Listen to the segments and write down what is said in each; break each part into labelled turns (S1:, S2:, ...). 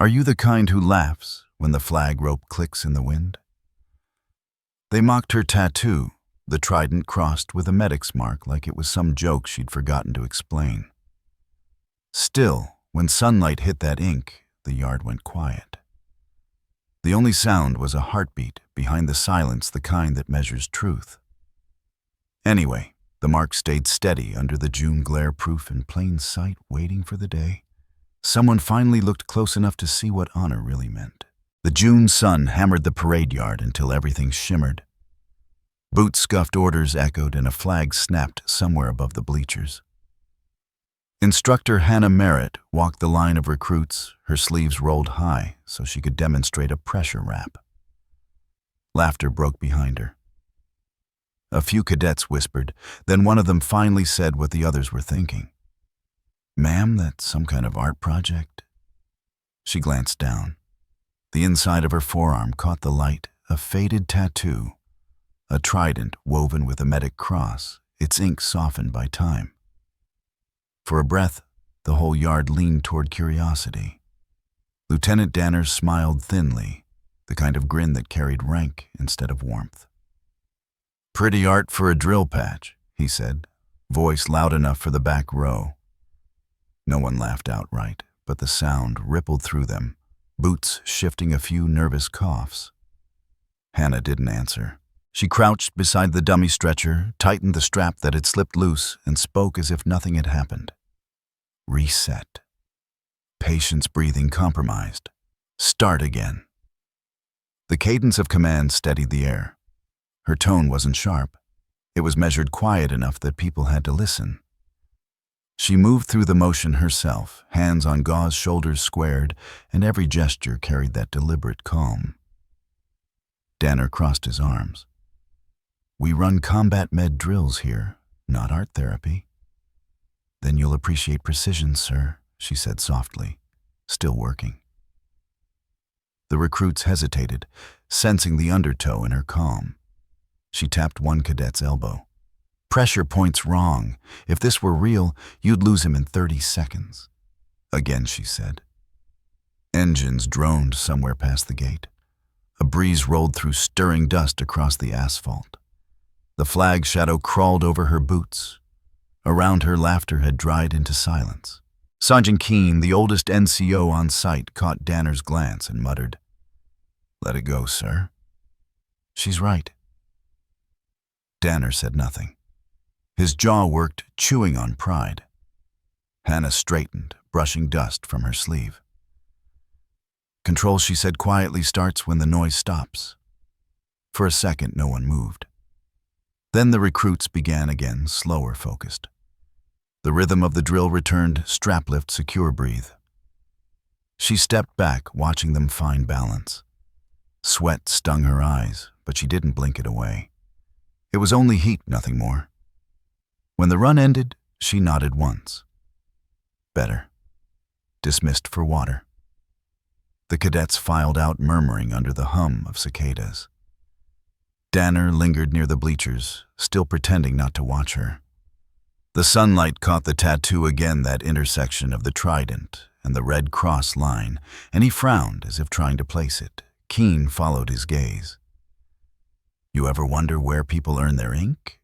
S1: Are you the kind who laughs when the flag rope clicks in the wind? They mocked her tattoo, the trident crossed with a medic's mark like it was some joke she'd forgotten to explain. Still, when sunlight hit that ink, the yard went quiet. The only sound was a heartbeat behind the silence, the kind that measures truth. Anyway, the mark stayed steady under the June glare, proof in plain sight, waiting for the day someone finally looked close enough to see what honor really meant. The June sun hammered the parade yard until everything shimmered. Boots' scuffed orders echoed and a flag snapped somewhere above the bleachers. Instructor Hannah Merritt walked the line of recruits, her sleeves rolled high so she could demonstrate a pressure wrap. Laughter broke behind her. A few cadets whispered, then one of them finally said what the others were thinking. "Ma'am, that's some kind of art project?" She glanced down. The inside of her forearm caught the light, a faded tattoo, a trident woven with a medic cross, its ink softened by time. For a breath, the whole yard leaned toward curiosity. Lieutenant Danner smiled thinly, the kind of grin that carried rank instead of warmth. "Pretty art for a drill patch," he said, voice loud enough for the back row. No one laughed outright, but the sound rippled through them, Boots shifting a few nervous coughs. Hannah didn't answer. She crouched beside the dummy stretcher, tightened the strap that had slipped loose, and spoke as if nothing had happened. Reset. Patience breathing compromised. Start again. The cadence of command steadied the air. Her tone wasn't sharp. It was measured quiet enough that people had to listen. She moved through the motion herself, hands on gauze, shoulders squared, and every gesture carried that deliberate calm. Danner crossed his arms. "We run combat med drills here, not art therapy." "Then you'll appreciate precision, sir," she said softly, still working. The recruits hesitated, sensing the undertow in her calm. She tapped one cadet's elbow. "Pressure point's wrong. If this were real, you'd lose him in 30 seconds. Again, she said. Engines droned somewhere past the gate. A breeze rolled through stirring dust across the asphalt. The flag shadow crawled over her boots. Around her, laughter had dried into silence. Sergeant Keene, the oldest NCO on site, caught Danner's glance and muttered, "Let it go, sir." "She's right." Danner said nothing. His jaw worked, chewing on pride. Hannah straightened, brushing dust from her sleeve. "Control," she said quietly, "starts when the noise stops." For a second, no one moved. Then the recruits began again, slower, focused. The rhythm of the drill returned, strap lift, secure, breathe. She stepped back, watching them find balance. Sweat stung her eyes, but she didn't blink it away. It was only heat, nothing more. When the run ended, she nodded once. Better. Dismissed for water. The cadets filed out, murmuring under the hum of cicadas. Danner lingered near the bleachers, still pretending not to watch her. The sunlight caught the tattoo again, that intersection of the trident and the Red Cross line, and he frowned as if trying to place it. Keene followed his gaze. "You ever wonder where people earn their ink?"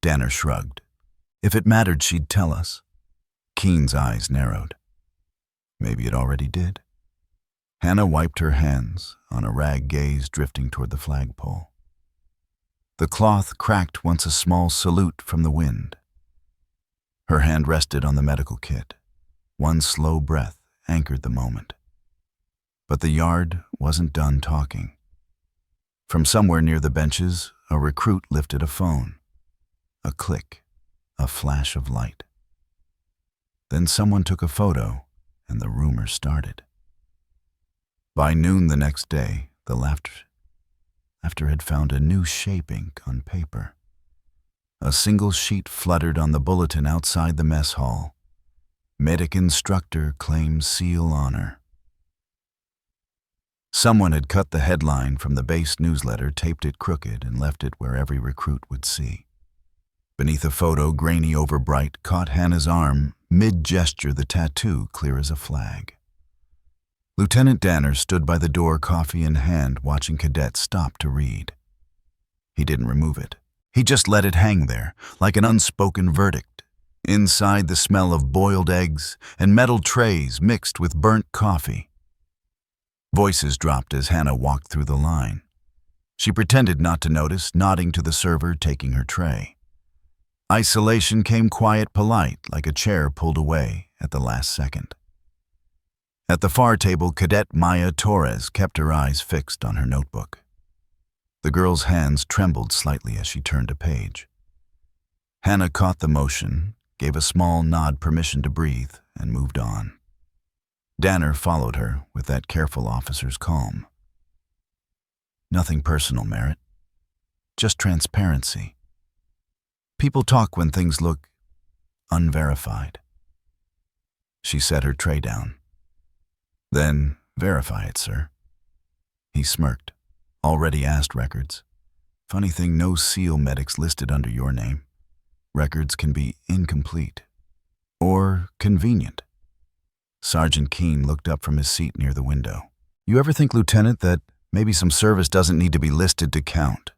S1: Danner shrugged. "If it mattered, she'd tell us." Keene's eyes narrowed. Maybe it already did. Hannah wiped her hands on a rag, gaze drifting toward the flagpole. The cloth cracked once, a small salute from the wind. Her hand rested on the medical kit. One slow breath anchored the moment. But the yard wasn't done talking. From somewhere near the benches, a recruit lifted a phone. A click, a flash of light. Then someone took a photo, and the rumor started. By noon the next day, the laughter had found a new shape, ink on paper. A single sheet fluttered on the bulletin outside the mess hall. Medic instructor claims SEAL honor. Someone had cut the headline from the base newsletter, taped it crooked, and left it where every recruit would see. Beneath a photo, grainy overbright, caught Hannah's arm, mid-gesture, the tattoo clear as a flag. Lieutenant Danner stood by the door, coffee in hand, watching Cadet stop to read. He didn't remove it. He just let it hang there, like an unspoken verdict. Inside, the smell of boiled eggs and metal trays mixed with burnt coffee. Voices dropped as Hannah walked through the line. She pretended not to notice, nodding to the server taking her tray. Isolation came quiet, polite, like a chair pulled away at the last second. At the far table, Cadet Maya Torres kept her eyes fixed on her notebook. The girl's hands trembled slightly as she turned a page. Hannah caught the motion, gave a small nod permission to breathe, and moved on. Danner followed her with that careful officer's calm. Nothing personal, Merritt. Just transparency. People talk when things look unverified. She set her tray down. Then, verify it, sir. He smirked. Already asked records. Funny thing, no SEAL medics listed under your name. Records can be incomplete. Or convenient. Sergeant Keene looked up from his seat near the window. You ever think, Lieutenant, that maybe some service doesn't need to be listed to count?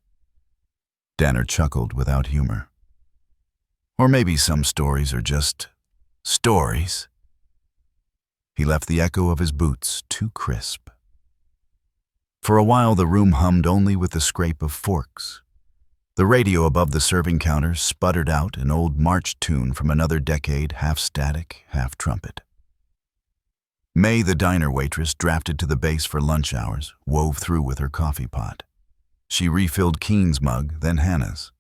S1: Danner chuckled without humor. Or maybe some stories are just stories. He left the echo of his boots too crisp. For a while, the room hummed only with the scrape of forks. The radio above the serving counter sputtered out an old march tune from another decade, half static, half trumpet. May, the diner waitress, drafted to the base for lunch hours, wove through with her coffee pot. She refilled Keene's mug, then Hannah's.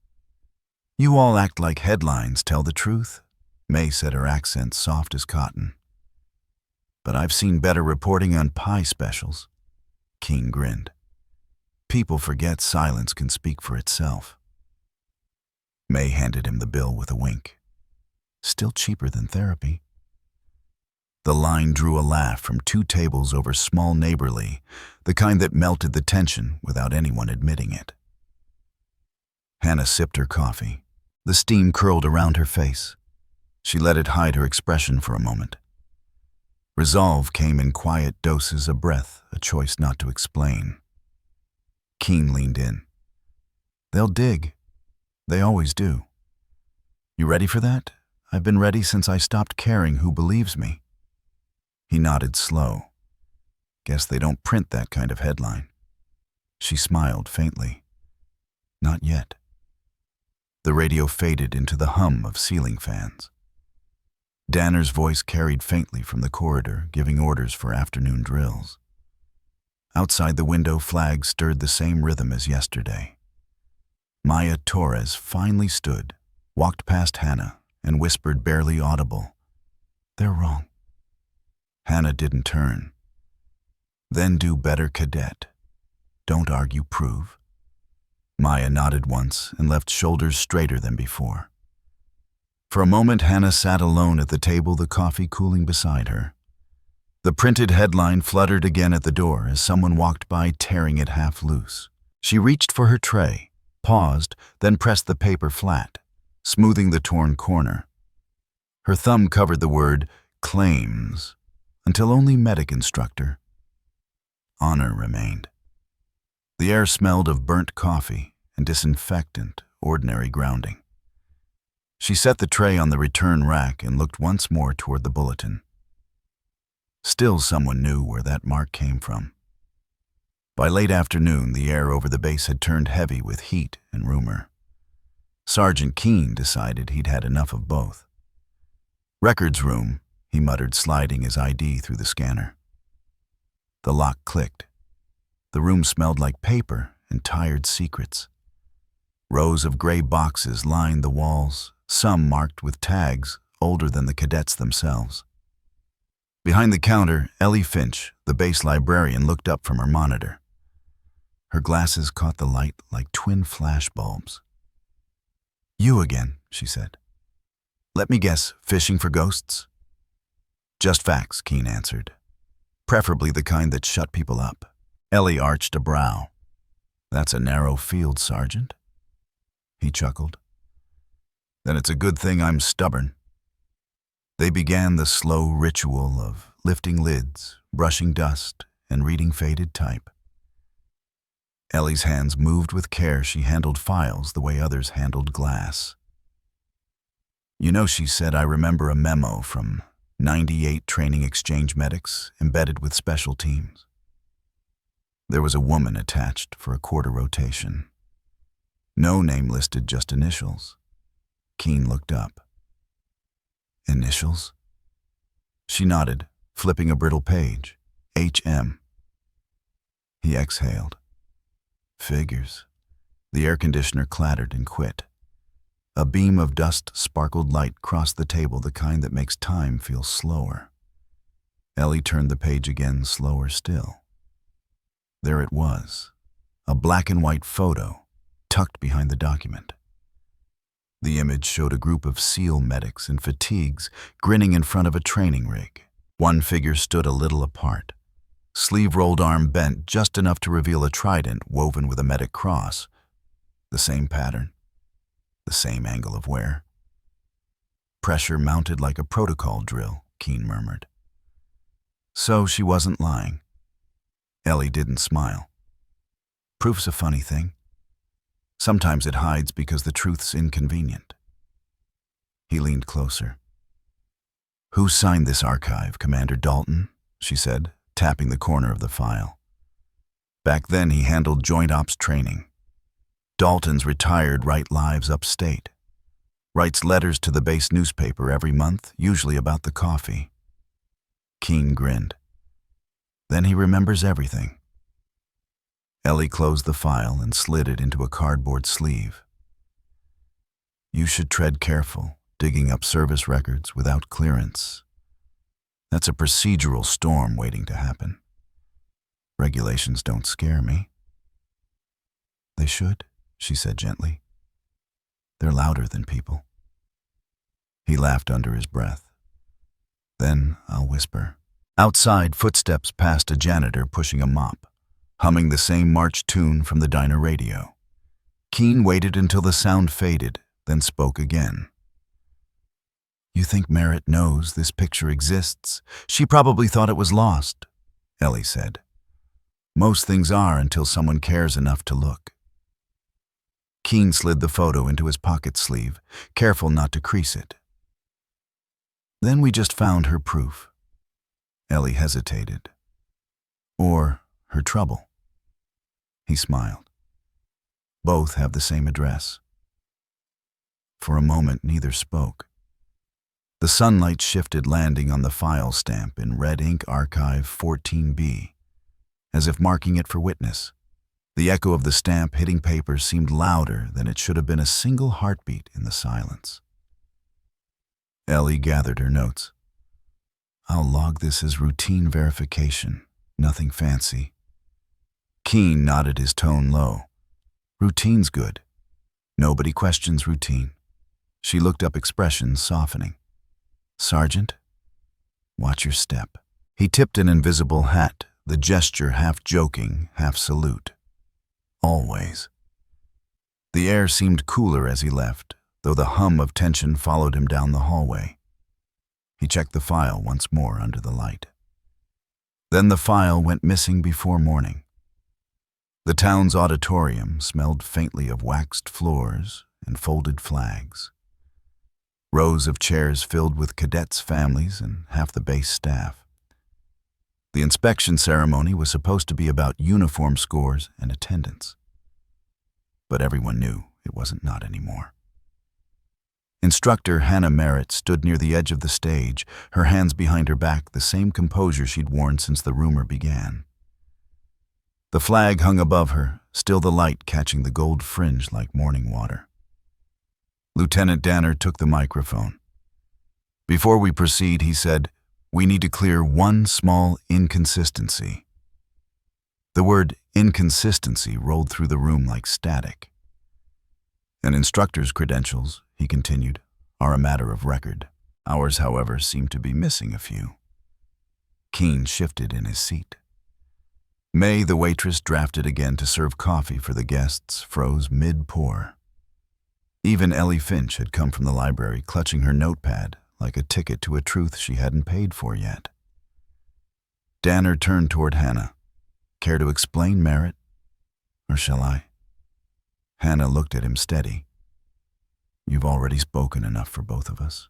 S1: You all act like headlines tell the truth, May said, her accent soft as cotton. But I've seen better reporting on pie specials. Keene grinned. People forget silence can speak for itself. May handed him the bill with a wink. Still cheaper than therapy. The line drew a laugh from two tables over small neighborly, the kind that melted the tension without anyone admitting it. Hannah sipped her coffee. The steam curled around her face. She let it hide her expression for a moment. Resolve came in quiet doses, a breath, a choice not to explain. Keene leaned in. They'll dig. They always do. You ready for that? I've been ready since I stopped caring who believes me. He nodded slow. Guess they don't print that kind of headline. She smiled faintly. Not yet. The radio faded into the hum of ceiling fans. Danner's voice carried faintly from the corridor, giving orders for afternoon drills. Outside the window, flags stirred the same rhythm as yesterday. Maya Torres finally stood, walked past Hannah, and whispered, barely audible, "They're wrong." Hannah didn't turn. Then do better, Cadet. Don't argue, prove. Maya nodded once and left shoulders straighter than before. For a moment, Hannah sat alone at the table, the coffee cooling beside her. The printed headline fluttered again at the door as someone walked by, tearing it half loose. She reached for her tray, paused, then pressed the paper flat, smoothing the torn corner. Her thumb covered the word claims until only medic instructor. Honor remained. The air smelled of burnt coffee and disinfectant, ordinary grounding. She set the tray on the return rack and looked once more toward the bulletin. Still, someone knew where that mark came from. By late afternoon, the air over the base had turned heavy with heat and rumor. Sergeant Keene decided he'd had enough of both. Records room, he muttered, sliding his ID through the scanner. The lock clicked. The room smelled like paper and tired secrets. Rows of gray boxes lined the walls, some marked with tags older than the cadets themselves. Behind the counter, Ellie Finch, the base librarian, looked up from her monitor. Her glasses caught the light like twin flash bulbs. "You again," she said. "Let me guess, fishing for ghosts?" "Just facts," Keene answered. "Preferably the kind that shut people up." Ellie arched a brow. "That's a narrow field, Sergeant." He chuckled. "Then it's a good thing I'm stubborn." They began the slow ritual of lifting lids, brushing dust and reading faded type. Ellie's hands moved with care. She handled files the way others handled glass. "You know," she said, "I remember a memo from 98 training exchange medics embedded with special teams. There was a woman attached for a quarter rotation. No name listed, just initials." Keene looked up. "Initials?" She nodded, flipping a brittle page. "HM." He exhaled. "Figures." The air conditioner clattered and quit. A beam of dust-sparkled light crossed the table, the kind that makes time feel slower. Ellie turned the page again, slower still. There it was, a black-and-white photo, tucked behind the document. The image showed a group of SEAL medics in fatigues, grinning in front of a training rig. One figure stood a little apart, sleeve-rolled arm bent just enough to reveal a trident woven with a medic cross. The same pattern, the same angle of wear. "Pressure mounted like a protocol drill," Keene murmured. So she wasn't lying. Ellie didn't smile. "Proof's a funny thing. Sometimes it hides because the truth's inconvenient." He leaned closer. "Who signed this archive, Commander Dalton?" she said, tapping the corner of the file. "Back then he handled Joint Ops training. Dalton's retired, write lives upstate. Writes letters to the base newspaper every month, usually about the coffee." Keene grinned. "Then he remembers everything." Ellie closed the file and slid it into a cardboard sleeve. "You should tread careful, digging up service records without clearance. That's a procedural storm waiting to happen. Regulations don't scare me." "They should," she said gently. "They're louder than people." He laughed under his breath. "Then I'll whisper." Outside, footsteps passed a janitor pushing a mop, humming the same march tune from the diner radio. Keene waited until the sound faded, then spoke again. "You think Merritt knows this picture exists? She probably thought it was lost," Ellie said. "Most things are until someone cares enough to look." Keene slid the photo into his pocket sleeve, careful not to crease it. "Then we just found her proof." Ellie hesitated. "Or her trouble." He smiled. "Both have the same address." For a moment, neither spoke. The sunlight shifted, landing on the file stamp in red ink, Archive 14B, as if marking it for witness. The echo of the stamp hitting paper seemed louder than it should have been, a single heartbeat in the silence. Ellie gathered her notes. "I'll log this as routine verification, nothing fancy." Keene nodded, his tone low. "Routine's good. Nobody questions routine." She looked up, expression softening. "Sergeant, watch your step." He tipped an invisible hat, the gesture half joking, half salute. "Always." The air seemed cooler as he left, though the hum of tension followed him down the hallway. He checked the file once more under the light. Then the file went missing before morning. The town's auditorium smelled faintly of waxed floors and folded flags. Rows of chairs filled with cadets' families and half the base staff. The inspection ceremony was supposed to be about uniform scores and attendance. But everyone knew it wasn't not anymore. Instructor Hannah Merritt stood near the edge of the stage, her hands behind her back, the same composure she'd worn since the rumor began. The flag hung above her, still the light catching the gold fringe like morning water. Lieutenant Danner took the microphone. "Before we proceed," he said, "we need to clear one small inconsistency." The word inconsistency rolled through the room like static. "An instructor's credentials," he continued, "are a matter of record. Ours, however, seem to be missing a few." Keene shifted in his seat. May, the waitress drafted again to serve coffee for the guests, froze mid-pour. Even Ellie Finch had come from the library, clutching her notepad like a ticket to a truth she hadn't paid for yet. Danner turned toward Hannah. Care to explain, Merritt? Or shall I? Hannah looked at him steady. You've already spoken enough for both of us.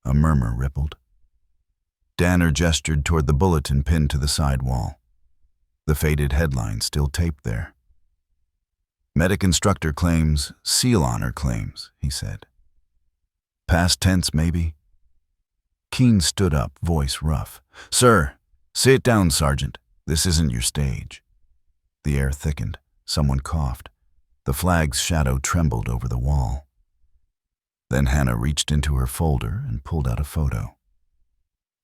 S1: A murmur rippled. Danner gestured toward the bulletin pinned to the side wall. The faded headline still taped there. Medic instructor claims, SEAL honor claims, he said. Past tense, maybe? Keene stood up, voice rough. Sir, sit down, Sergeant. This isn't your stage. The air thickened. Someone coughed. The flag's shadow trembled over the wall. Then Hannah reached into her folder and pulled out a photo.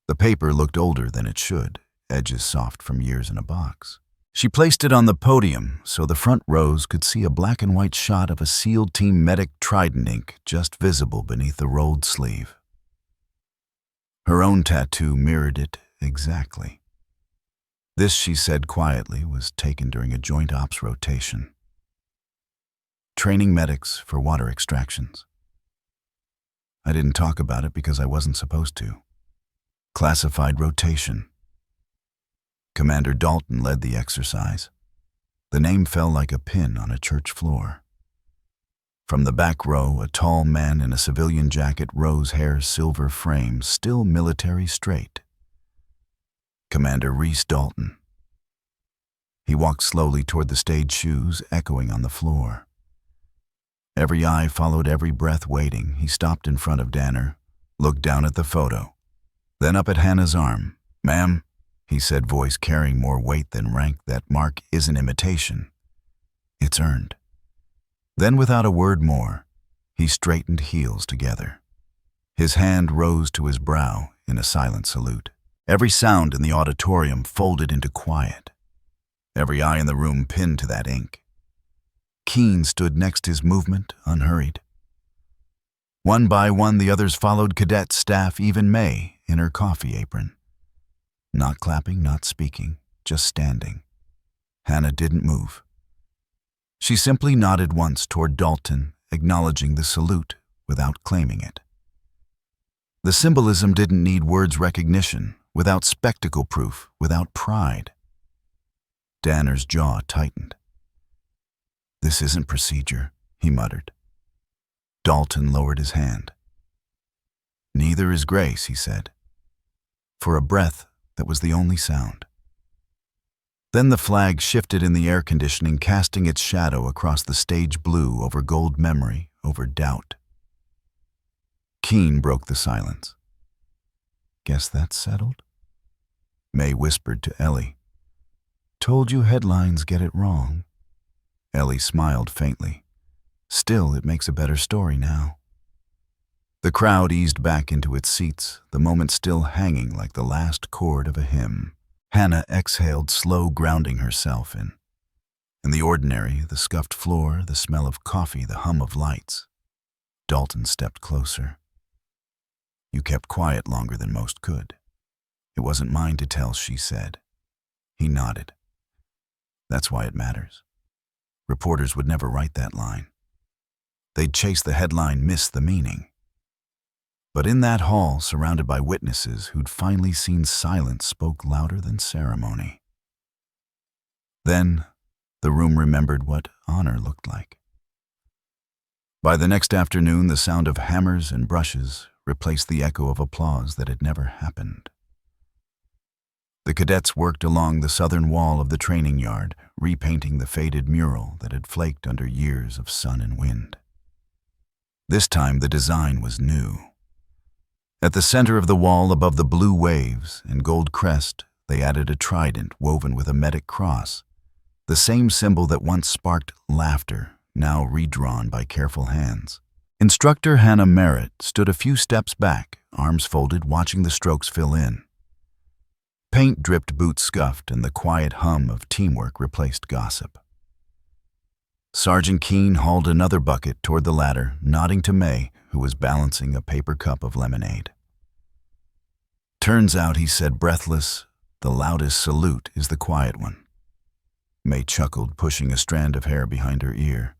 S1: The paper looked older than it should, edges soft from years in a box. She placed it on the podium so the front rows could see a black and white shot of a SEAL Team medic Trident ink just visible beneath the rolled sleeve. Her own tattoo mirrored it exactly. This, she said quietly, was taken during a joint ops rotation. Training medics for water extractions. I didn't talk about it because I wasn't supposed to. Classified rotation. Commander Dalton led the exercise. The name fell like a pin on a church floor. From the back row, a tall man in a civilian jacket, rose hair, silver frame, still military straight. Commander Reese Dalton. He walked slowly toward the stage shoes, echoing on the floor. Every eye followed every breath, waiting. He stopped in front of Danner, looked down at the photo, then up at Hannah's arm. Ma'am, he said, voice carrying more weight than rank, that mark isn't imitation. It's earned. Then, without a word more, he straightened heels together. His hand rose to his brow in a silent salute. Every sound in the auditorium folded into quiet. Every eye in the room pinned to that ink. Keene stood next his movement, unhurried. One by one, the others followed, cadet, staff, even May, in her coffee apron. Not clapping, not speaking, just standing. Hannah didn't move. She simply nodded once toward Dalton, acknowledging the salute without claiming it. The symbolism didn't need words recognition, without spectacle proof, without pride. Danner's jaw tightened. This isn't procedure, he muttered. Dalton lowered his hand. Neither is grace, he said. For a breath, that was the only sound. Then the flag shifted in the air conditioning, casting its shadow across the stage blue, over gold memory, over doubt. Keene broke the silence. Guess that's settled? May whispered to Ellie. Told you headlines get it wrong. Ellie smiled faintly. Still, it makes a better story now. The crowd eased back into its seats, the moment still hanging like the last chord of a hymn. Hannah exhaled, slow grounding herself in. In the ordinary, the scuffed floor, the smell of coffee, the hum of lights. Dalton stepped closer. You kept quiet longer than most could. It wasn't mine to tell, she said. He nodded. That's why it matters. Reporters would never write that line. They'd chase the headline, miss the meaning. But in that hall, surrounded by witnesses who'd finally seen silence, spoke louder than ceremony. Then, the room remembered what honor looked like. By the next afternoon, the sound of hammers and brushes replaced the echo of applause that had never happened. The cadets worked along the southern wall of the training yard, repainting the faded mural that had flaked under years of sun and wind. This time the design was new. At the center of the wall, above the blue waves and gold crest, they added a trident woven with a medic cross, the same symbol that once sparked laughter, now redrawn by careful hands. Instructor Hannah Merritt stood a few steps back, arms folded, watching the strokes fill in. Paint dripped, boots scuffed, and the quiet hum of teamwork replaced gossip. Sergeant Keene hauled another bucket toward the ladder, nodding to May, who was balancing a paper cup of lemonade. Turns out, he said, breathless, the loudest salute is the quiet one. May chuckled, pushing a strand of hair behind her ear.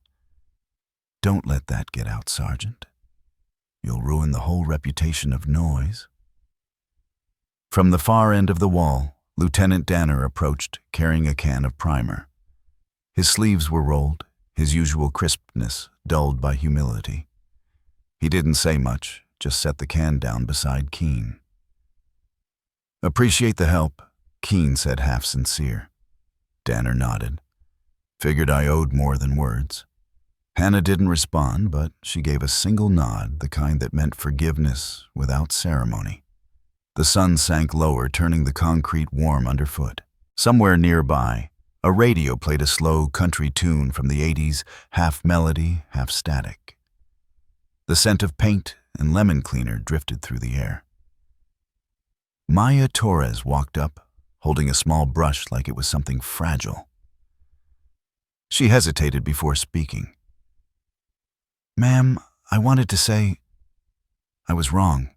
S1: Don't let that get out, Sergeant. You'll ruin the whole reputation of noise. From the far end of the wall, Lieutenant Danner approached, carrying a can of primer. His sleeves were rolled, his usual crispness dulled by humility. He didn't say much, just set the can down beside Keen. "Appreciate the help," Keen said, half sincere. Danner nodded. "Figured I owed more than words." Hannah didn't respond, but she gave a single nod, the kind that meant forgiveness without ceremony. The sun sank lower, turning the concrete warm underfoot. Somewhere nearby, a radio played a slow country tune from the 80s, half melody, half static. The scent of paint and lemon cleaner drifted through the air. Maya Torres walked up, holding a small brush like it was something fragile. She hesitated before speaking. "Ma'am, I wanted to say I was wrong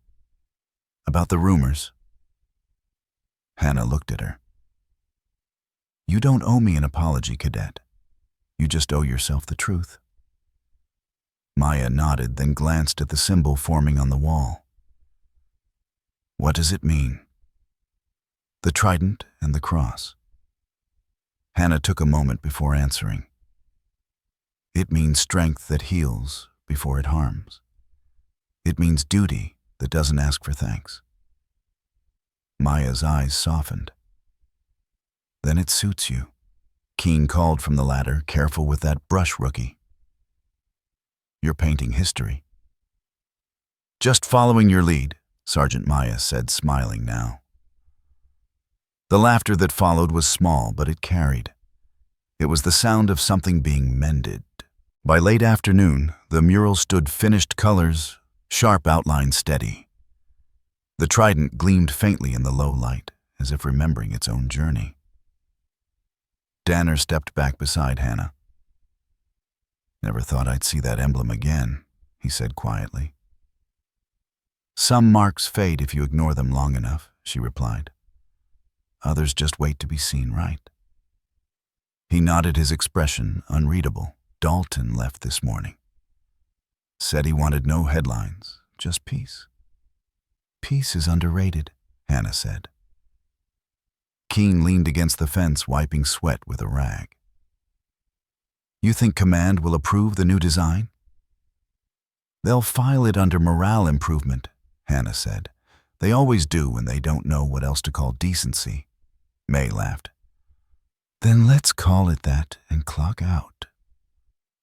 S1: about the rumors." Hannah looked at her. "You don't owe me an apology, Cadet. You just owe yourself the truth." Maya nodded, then glanced at the symbol forming on the wall. "What does it mean?" "The trident and the cross." Hannah took a moment before answering. "It means strength that heals before it harms. It means duty that doesn't ask for thanks." Maya's eyes softened. "Then it suits you," Keen called from the ladder, careful with that brush, rookie. "You're painting history." "Just following your lead," Sergeant Maya said, smiling now. The laughter that followed was small, but it carried. It was the sound of something being mended. By late afternoon, the mural stood finished colors, sharp outline steady. The trident gleamed faintly in the low light, as if remembering its own journey. Danner stepped back beside Hannah. "Never thought I'd see that emblem again," he said quietly. "Some marks fade if you ignore them long enough," she replied. "Others just wait to be seen right." He nodded, his expression unreadable. "Dalton left this morning. Said he wanted no headlines, just peace." "Peace is underrated," Hannah said. Keen leaned against the fence, wiping sweat with a rag. "You think Command will approve the new design?" "They'll file it under morale improvement," Hannah said. "They always do when they don't know what else to call decency." May laughed. "Then let's call it that and clock out."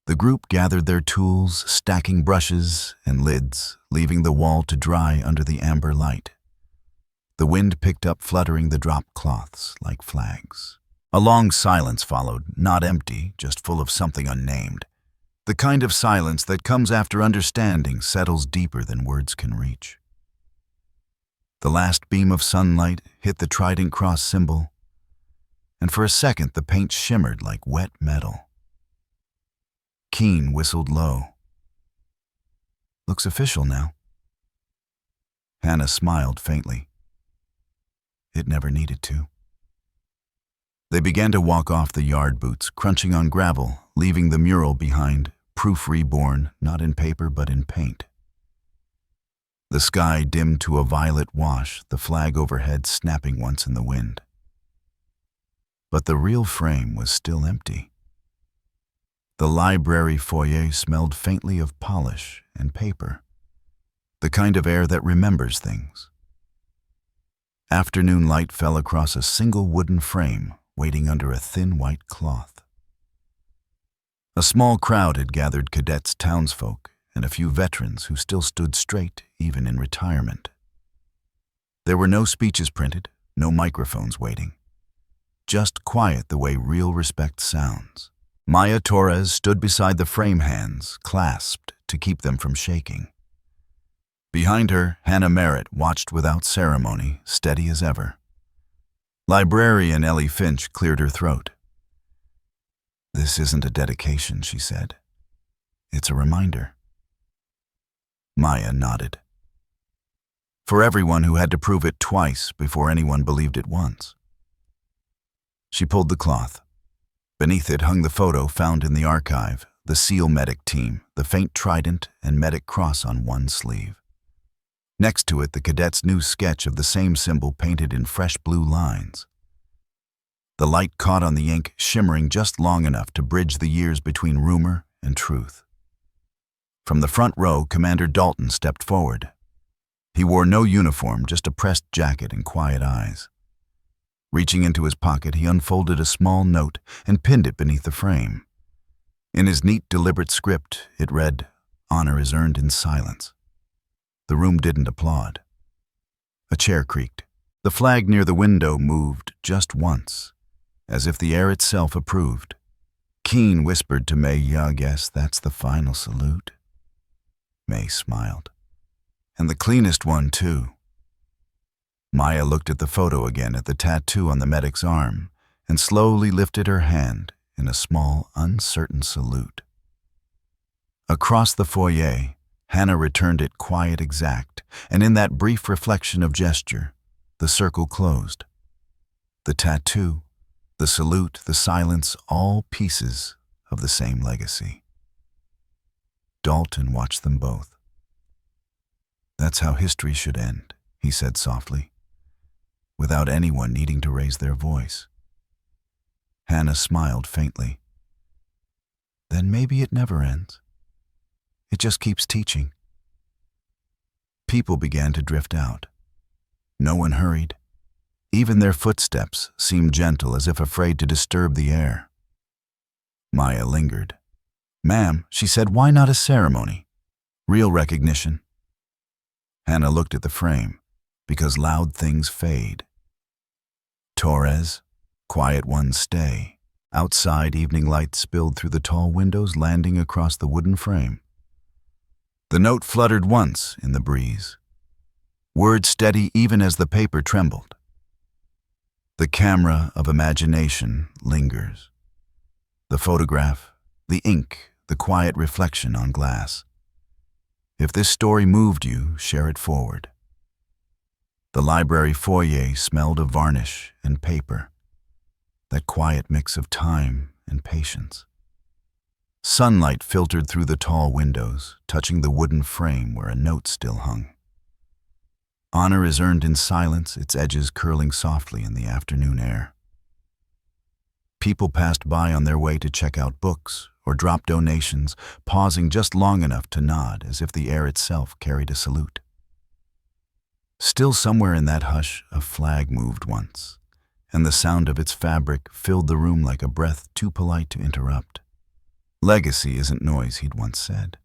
S1: The group gathered their tools, stacking brushes and lids, leaving the wall to dry under the amber light. The wind picked up, fluttering the drop cloths like flags. A long silence followed, not empty, just full of something unnamed. The kind of silence that comes after understanding settles deeper than words can reach. The last beam of sunlight hit the trident cross symbol, and for a second the paint shimmered like wet metal. Keen whistled low. "Looks official now." Hannah smiled faintly. It never needed to. They began to walk off the yard boots, crunching on gravel, leaving the mural behind, proof reborn, not in paper but in paint. The sky dimmed to a violet wash, the flag overhead snapping once in the wind. But the real frame was still empty. The library foyer smelled faintly of polish and paper, the kind of air that remembers things. Afternoon light fell across a single wooden frame, waiting under a thin white cloth. A small crowd had gathered, cadets, townsfolk, and a few veterans who still stood straight even in retirement. There were no speeches printed, no microphones waiting. Just quiet the way real respect sounds. Maya Torres stood beside the frame, hands clasped to keep them from shaking. Behind her, Hannah Merritt watched without ceremony, steady as ever. Librarian Ellie Finch cleared her throat. "This isn't a dedication," she said. "It's a reminder." Maya nodded. For everyone who had to prove it twice before anyone believed it once. She pulled the cloth. Beneath it hung the photo found in the archive, the SEAL medic team, the faint trident and medic cross on one sleeve. Next to it, the cadet's new sketch of the same symbol painted in fresh blue lines. The light caught on the ink, shimmering just long enough to bridge the years between rumor and truth. From the front row, Commander Dalton stepped forward. He wore no uniform, just a pressed jacket and quiet eyes. Reaching into his pocket, he unfolded a small note and pinned it beneath the frame. In his neat, deliberate script, it read, "Honor is earned in silence." The room didn't applaud. A chair creaked. The flag near the window moved just once, as if the air itself approved. Keene whispered to May, "Yeah, I guess that's the final salute." May smiled. "And the cleanest one, too." Maya looked at the photo again, at the tattoo on the medic's arm, and slowly lifted her hand in a small, uncertain salute. Across the foyer, Hannah returned it quiet, exact, and in that brief reflection of gesture, the circle closed. The tattoo, the salute, the silence, all pieces of the same legacy. Dalton watched them both. "That's how history should end," he said softly, without anyone needing to raise their voice. Hannah smiled faintly. "Then maybe it never ends. It just keeps teaching." People began to drift out. No one hurried. Even their footsteps seemed gentle, as if afraid to disturb the air. Maya lingered. "Ma'am," she said, "why not a ceremony? Real recognition." Hannah looked at the frame, because loud things fade. Torres, quiet ones stay. Outside, evening light spilled through the tall windows, landing across the wooden frame. The note fluttered once in the breeze, words steady even as the paper trembled. The camera of imagination lingers. The photograph, the ink, the quiet reflection on glass. If this story moved you, share it forward. The library foyer smelled of varnish and paper, that quiet mix of time and patience. Sunlight filtered through the tall windows, touching the wooden frame where a note still hung. Honor is earned in silence, its edges curling softly in the afternoon air. People passed by on their way to check out books or drop donations, pausing just long enough to nod, as if the air itself carried a salute. Still somewhere in that hush, a flag moved once, and the sound of its fabric filled the room like a breath too polite to interrupt. Legacy isn't noise, he'd once said.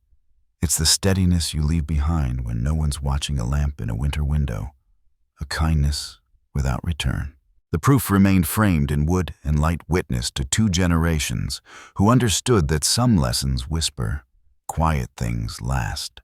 S1: It's the steadiness you leave behind when no one's watching a lamp in a winter window, a kindness without return. The proof remained framed in wood and light witness to 2 generations who understood that some lessons whisper, quiet things last.